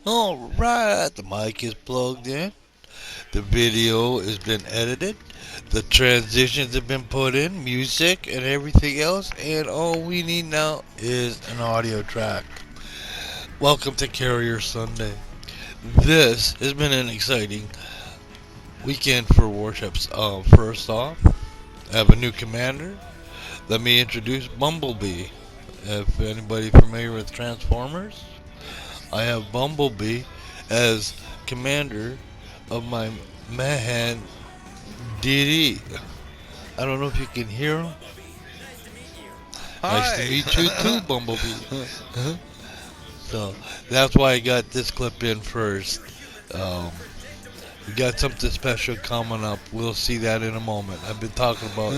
Alright, the mic is plugged in. The video has been edited. The transitions have been put in, music and everything else. And all we need now is an audio track. Welcome to Carrier Sunday. This has been an exciting weekend for warships. First off, I have a new commander. Let me introduce Bumblebee. If anybody familiar with Transformers, I have Bumblebee as commander of my Mahan DD. I don't know if you can hear him. Nice to Hi. meet you too, Bumblebee. So that's why I got this clip in first. Um, we got something special coming up. We'll see that in a moment. I've been talking about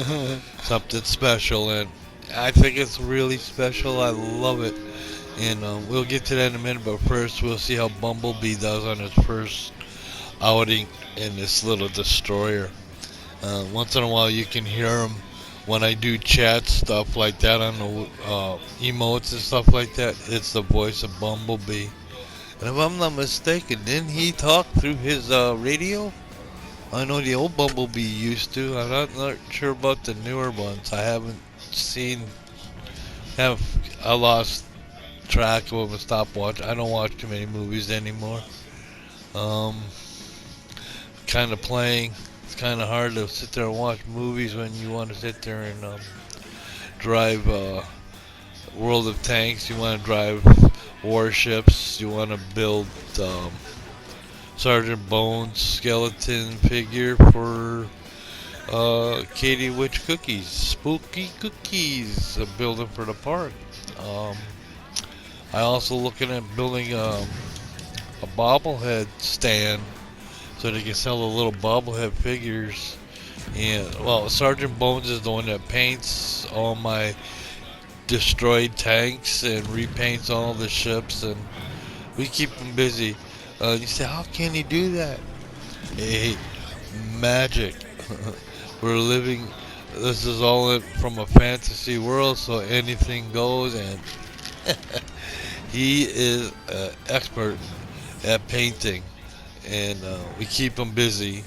something special, and I think it's really special. I love it. And we'll get to that in a minute, but first we'll see how Bumblebee does on his first outing in this little destroyer. Once in a while you can hear him when I do chat stuff like that on the emotes and stuff like that. It's the voice of Bumblebee. And if I'm not mistaken, didn't he talk through his radio? I know the old Bumblebee used to. I'm not sure about the newer ones. I haven't seen. I lost track of a stopwatch. I don't watch too many movies anymore. Um, kind of playing. It's kind of hard to sit there and watch movies when you want to sit there and drive World of Tanks. You want to drive warships. You want to build Sergeant Bones skeleton figure for Katie Witch cookies, spooky cookies. Building for the park. Um, I also looking at building a bobblehead stand so they can sell the little bobblehead figures. And well, Sergeant Bones is the one that paints all my destroyed tanks and repaints all the ships, and we keep him busy. You say, how can he do that? Hey, magic. We're living. This is all from a fantasy world, so anything goes, and he is an expert at painting, and we keep him busy.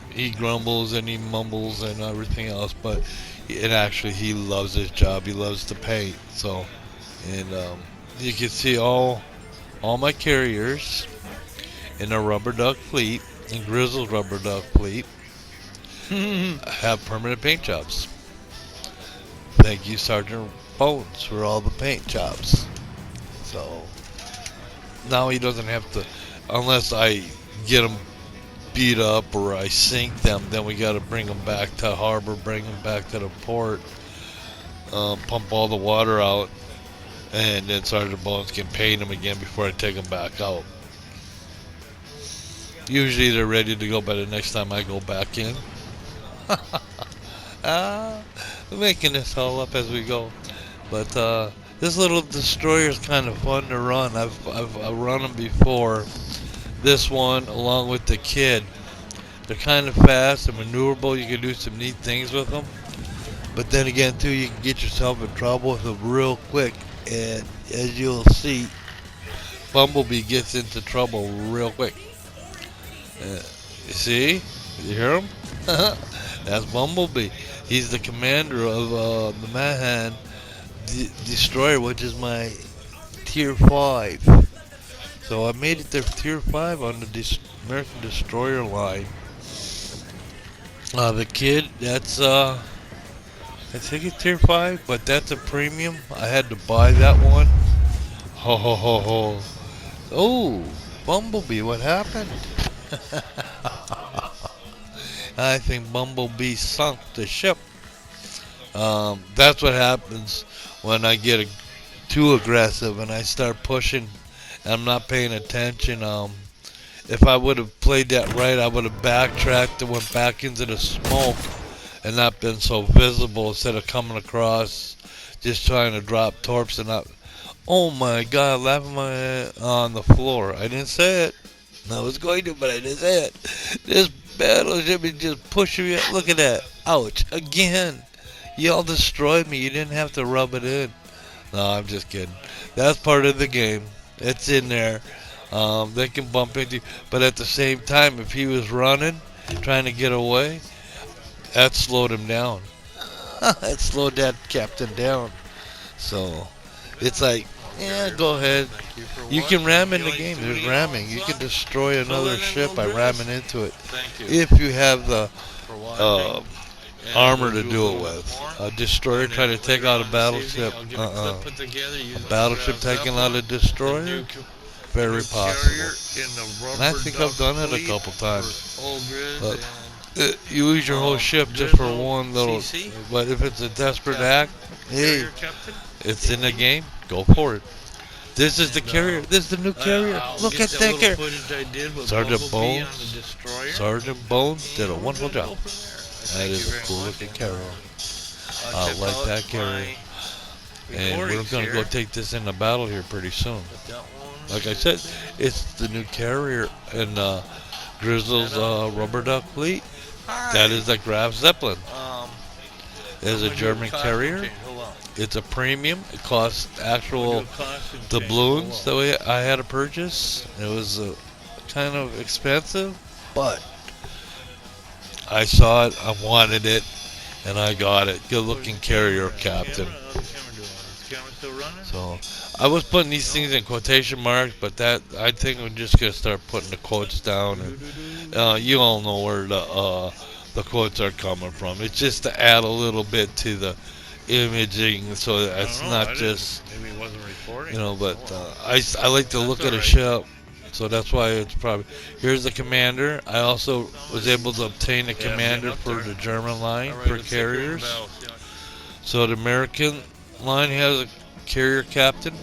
He grumbles and he mumbles and everything else, but actually he loves his job. He loves to paint. So, and you can see all my carriers in the Rubber Duck Fleet and Grez Rubber Duck Fleet have permanent paint jobs. Thank you, Sergeant Bones, for all the paint jobs. So now he doesn't have to, unless I get him beat up or I sink them, then we got to bring them back to harbor, bring them back to the port, pump all the water out, and then Sergeant Bones can paint them again before I take them back out. Usually they're ready to go by the next time I go back in. We're making this all up as we go. But this little destroyer is kind of fun to run. I've run them before. This one, along with the Kid, they're kind of fast and maneuverable. You can do some neat things with them. But then again, too, you can get yourself in trouble with them real quick. And as you'll see, Bumblebee gets into trouble real quick. You see? You hear him? That's Bumblebee. He's the commander of the Mahan Destroyer, which is my Tier 5. So I made it to Tier 5 on the American Destroyer line. The Kid, that's, I think it's Tier 5, but that's a premium. I had to buy that one. Ho ho ho ho. Oh, Bumblebee, what happened? I think Bumblebee sunk the ship. That's what happens when I get too aggressive and I start pushing and I'm not paying attention. If I would have played that right, I would have backtracked and went back into the smoke and not been so visible instead of coming across just trying to drop torps and not. Oh my God, laughing my head on the floor. I didn't say it. I was going to, but I didn't say it. This battleship is just pushing me. Look at that. Ouch. Again. Y'all destroyed me. You didn't have to rub it in. No, I'm just kidding. That's part of the game. It's in there. They can bump into you. But at the same time, if he was running, trying to get away, that slowed him down. That slowed that captain down. So it's like, yeah, go ahead. You can ram in the game. There's ramming. You can destroy another ship by ramming into it if you have the uh, armor to do it with. A destroyer trying to take out a battleship. A battleship taking out a destroyer. Very possible. And I think I've done it a couple times. But you use your whole ship just for one little. But if it's a desperate act, hey, it's in the game. Go for it. This is the carrier. This is the new carrier. Look at that carrier. Sergeant Bones. Sergeant Bones did a wonderful job. That is a cool looking carrier. I like that carrier. And we're going to go take this into battle here pretty soon. Like I said, it's the new carrier in Grizzle's Rubber Duck Fleet. That is the Grez Zeppelin. It is a German carrier. It's a premium. It costs actual doubloons that I had to purchase. It was kind of expensive, but I saw it, I wanted it, and I got it. Good looking carrier, Captain. So I was putting these things in quotation marks, but that I think we're just gonna start putting the quotes down, and you all know where the quotes are coming from. It's just to add a little bit to the imaging, so that it's not just, but I like to look at a ship, so that's why it's probably. Here's the commander. I also was able to obtain a commander for the German line for carriers. So the American line has a carrier captain.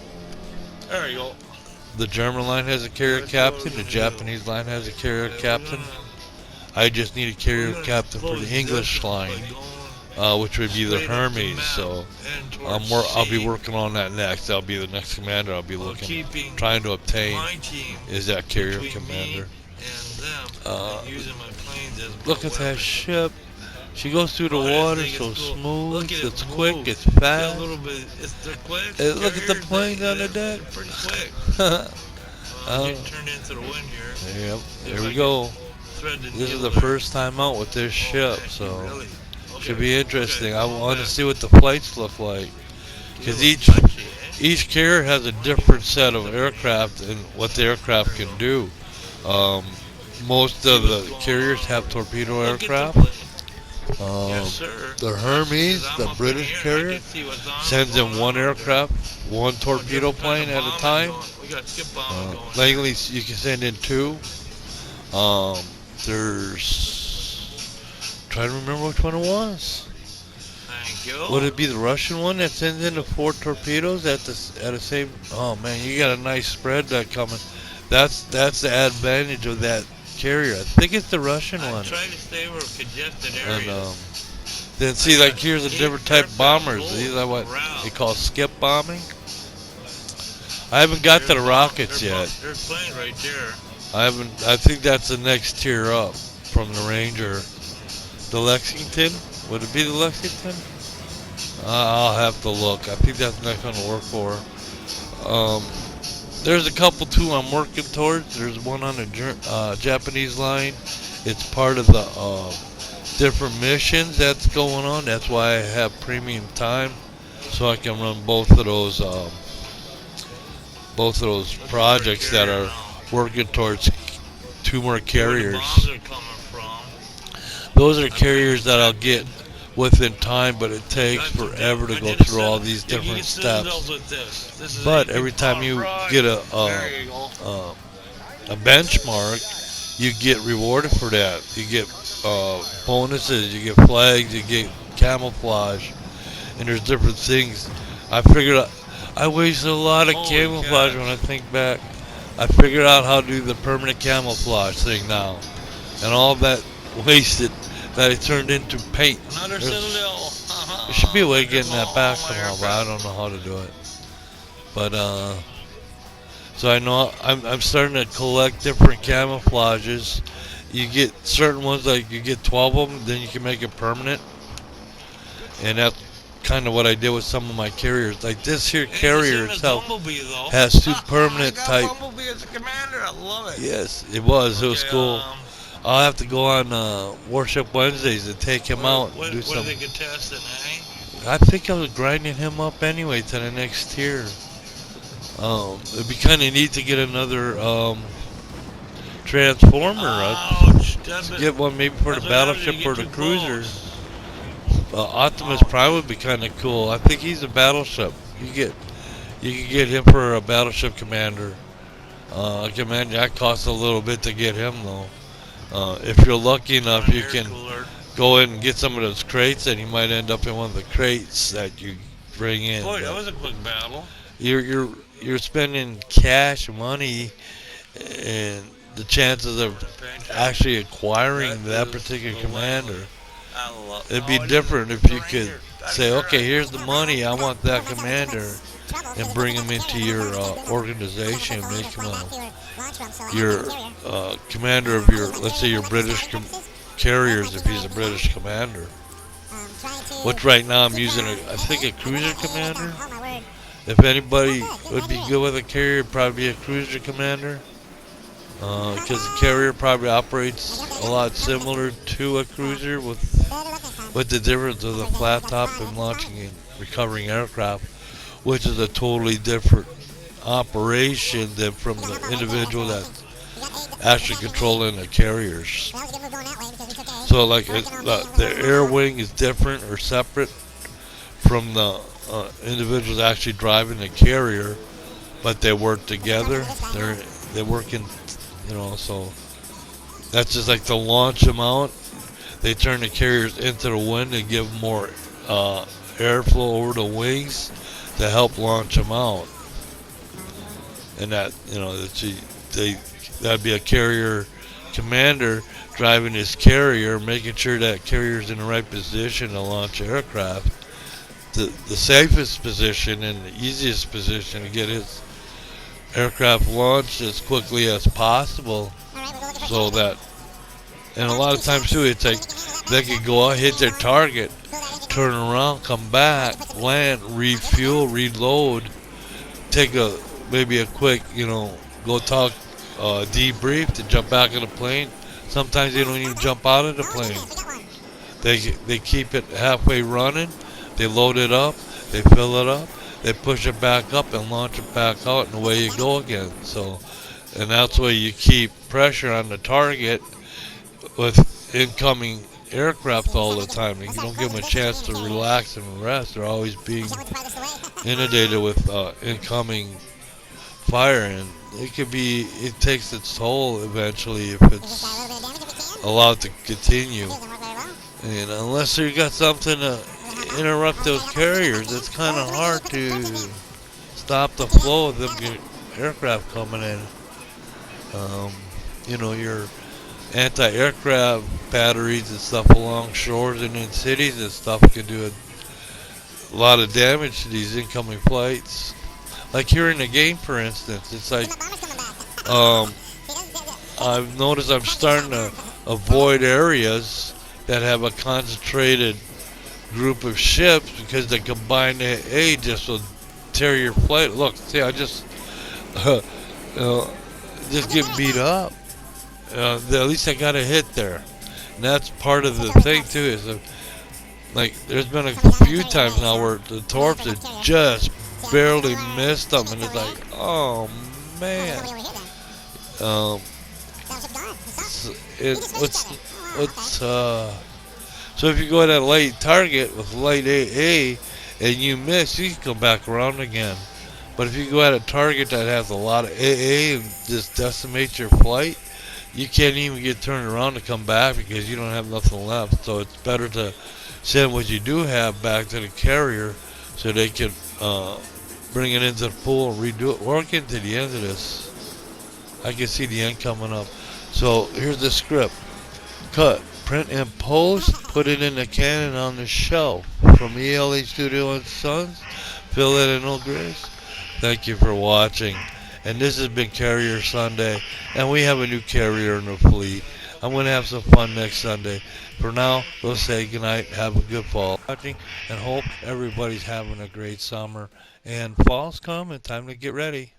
There you go. The German line has a carrier captain. The Japanese line has a carrier captain. I just need a carrier captain for the English line, which would be the Hermes. So I'll be working on that next. That'll be the next commander I'll be trying to obtain is that carrier commander. Look at that ship. She goes through the water so smooth. It's quick. It's fast. Look at the plane on the deck. Pretty quick. Turned into the wind here. Yep. There we go. This is the first time out with this ship, so should be interesting. I want to see what the flights look like, because each carrier has a different set of aircraft and what the aircraft can do. Most of the carriers have torpedo aircraft. The Hermes, the British carrier, sends in one aircraft, one torpedo plane at a time. Legally, you can send in two. Trying to remember which one it was. Would it be the Russian one that sends in the 4 torpedoes at the same? Oh man, you got a nice spread that coming. That's the advantage of that carrier. I think it's the Russian one. Try to stay over congested areas. And then see, like here's a different type of bombers. These are what they call skip bombing. I haven't got to the rockets yet. There's a plane right there. I think that's the next tier up from the Ranger. The Lexington? Would it be the Lexington? I'll have to look. I think that's the next one to work for. There's a couple too I'm working towards. There's one on the Japanese line. It's part of the different missions that's going on. That's why I have premium time, so I can run both of those projects that are working towards 2 more carriers. Those are carriers that I'll get within time, but it takes forever to go through all these different steps. But every time you get a benchmark, you get rewarded for that. You get bonuses, you get flags, you get camouflage, and there's different things. I figured out, I wasted a lot of camouflage when I think back. I figured out how to do the permanent camouflage thing now, and all that wasted that I turned into paint. There should be a way of getting that back somehow, but I don't know how to do it. But so I know I'm starting to collect different camouflages. You get certain ones, like you get 12 of them, then you can make it permanent, and that's kind of what I did with some of my carriers. Like this here Hey, carrier you seen a itself Bumblebee though? has two I permanent got type. Bumblebee as a commander. I love it. Yes, it was. It was Okay, cool. I'll have to go on Worship Wednesdays and take him out and what do are some. they contesting, eh? I think I was grinding him up anyway to the next tier. It'd be kind of neat to get another transformer. Ouch! Get one maybe for the That's what happens battleship when you or get the too cruiser. close. Optimus Prime would be kind of cool. I think he's a battleship. You can get him for a battleship commander. I can imagine that costs a little bit to get him though. If you're lucky enough, you can go in and get some of those crates, and you might end up in one of the crates that you bring in. Boy, that was a quick battle. You're spending cash money, and the chances of actually acquiring that particular commander. I love It'd be different if you could say, okay, here's the money, I want that commander, and bring him into your organization, make him your commander of your, let's say your British carriers if he's a British commander. Which right now I'm using, I think a cruiser commander. If anybody would be good with a carrier, it'd probably be a cruiser commander. Because the carrier probably operates a lot similar to a cruiser with the difference of the flat top and launching and recovering aircraft, which is a totally different operation than from the individual that's actually controlling the carriers. So like the air wing is different or separate from the individuals actually driving the carrier, but they work together. They work in, so that's just like to launch them out. They turn the carriers into the wind and give them more airflow over the wings to help launch them out. And that'd be a carrier commander driving his carrier, making sure that carrier's in the right position to launch aircraft. The safest position and the easiest position to get his aircraft launched as quickly as possible, so that, and a lot of times too, it's like they could go out, hit their target, turn around, come back, land, refuel, reload, take maybe a quick, go talk, debrief to jump back in the plane. Sometimes they don't even jump out of the plane. They keep it halfway running, they load it up, they fill it up, they push it back up and launch it back out, and away you go again. So, and that's why you keep pressure on the target with incoming aircraft all the time. You don't give them a chance to relax and rest. They're always being inundated with incoming fire, and it takes its toll eventually if it's allowed to continue. And unless you got something to interrupt those carriers, it's kind of hard to stop the flow of them aircraft coming in. Your anti-aircraft batteries and stuff along shores and in cities and stuff can do a lot of damage to these incoming flights. Like here in the game, for instance, it's like I've noticed I'm starting to avoid areas that have a concentrated group of ships because the combined A just will tear your flight. Look, see, I just get beat up. At least I got a hit there, and that's part of the thing too. Is like there's been a few times now where the torps have just barely missed them, and it's like, oh man. So if you go at a light target with light AA and you miss, you can come back around again. But if you go at a target that has a lot of AA and just decimates your flight, you can't even get turned around to come back because you don't have nothing left. So it's better to send what you do have back to the carrier so they can bring it into the pool and redo it. Work into the end of this. I can see the end coming up. So here's the script. Cut, print and post, put it in the cannon on the shelf. From ELA Studio and Sons, Phil and OelGrez. Thank you for watching. And this has been Carrier Sunday, and we have a new carrier in the fleet. I'm going to have some fun next Sunday. For now, we'll say goodnight. Have a good fall. Watching and hope everybody's having a great summer. And fall's coming. Time to get ready.